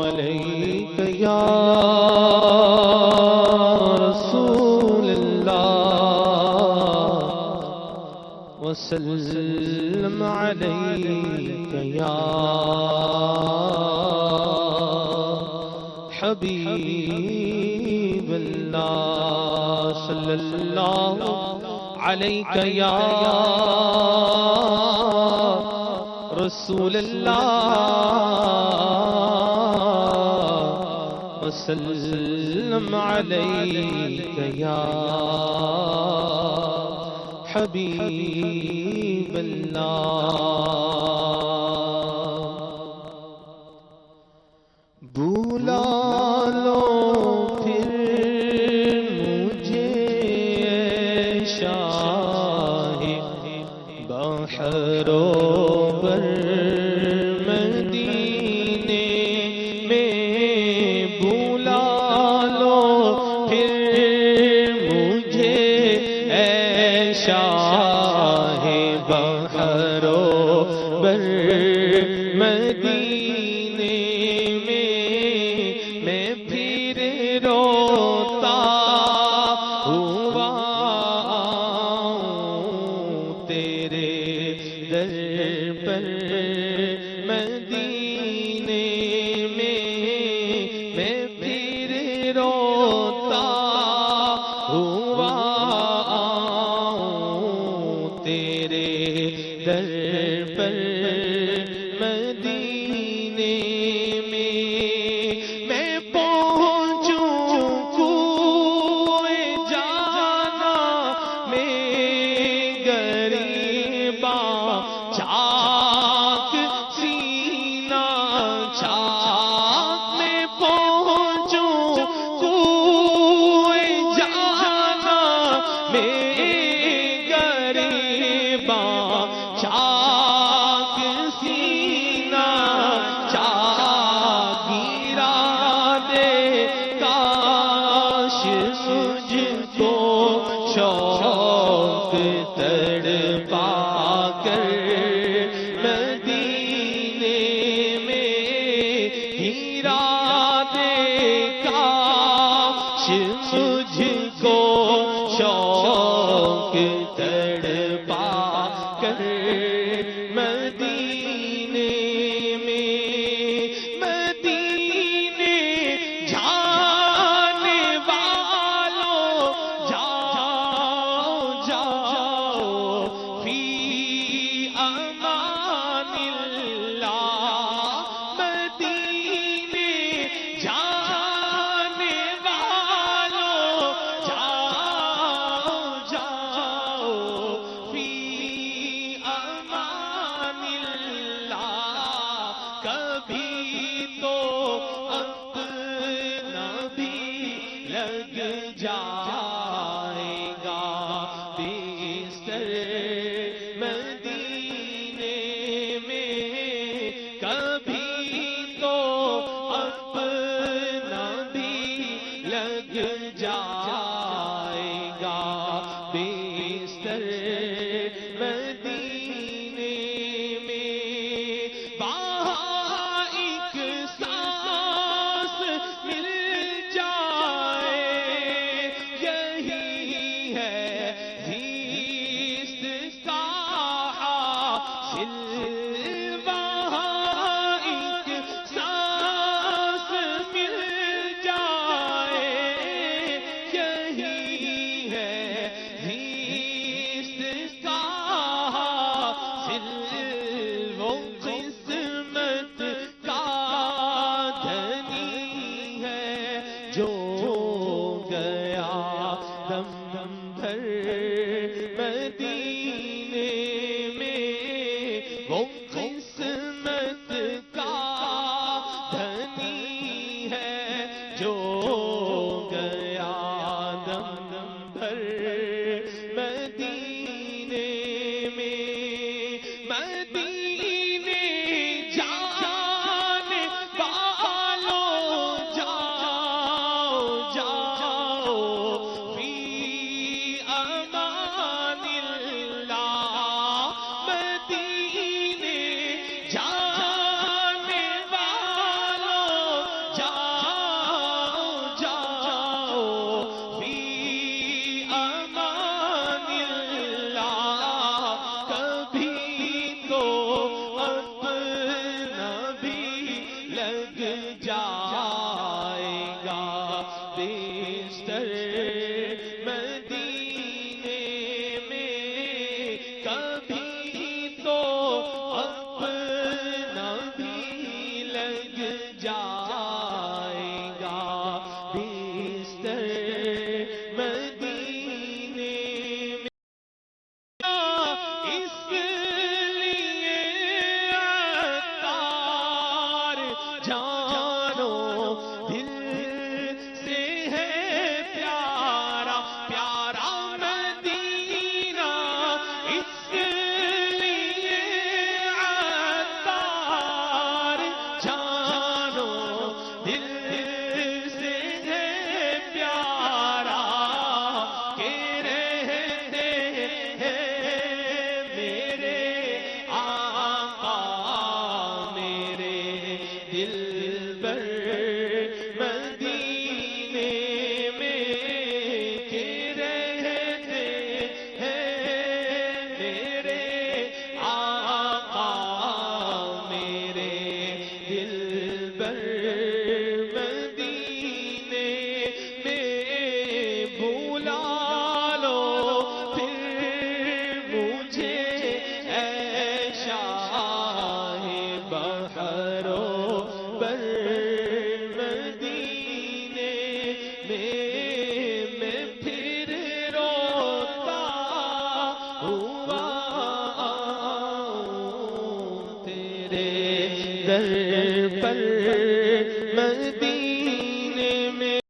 عليك يا رسول الله وسلم عليك يا حبيب الله صلى الله عليك يا رسول الله وسلم عليك يا حبيب الله بولا لو پھر مجھے شاہ بحر و بر مدینے میں بولا لو پھر مجھے اے شاہ بحر و بر مدینے میں پھر روتا ہوا تیرے در پر مدینے میں پھر روتا ہوا تیرے در پر مدینے میں پہنچوں کوئے جانا میں غریباں چاک سینہ چاک میں پہنچوں کوئے جانا میں غریباں چاک سینہ چاک گرا دے کاش مجھ کو شوق تڑپا کر مدینے میں گرا دے کاش مجھ کو شوق تڑپا کر مدینے میں مدینے جانے والوں جاؤ جاؤ فی امان اللہ مدینے جانے والوں جاؤ جاؤ فی امان اللہ کبھی تو اپنا بھی لگ جائے گا بستر مدینے میں کبھی تو اپنا بھی لگ جائے گا بستر مدینے میں وہاں ایک سانس مل جائے یہی ہے زیست کا حاصل وہاں ایک سانس مل جائے یہی ہے زیست کا حاصل وہ قسمت کا دھنی ہے جو گیا دم دم بھر مدینے میں وہ قسمت کا دھنی ہے جو گیا دم دم بھر مدینے میں مدینے جانے والوں جاؤ جاؤ فی در پر مدینہ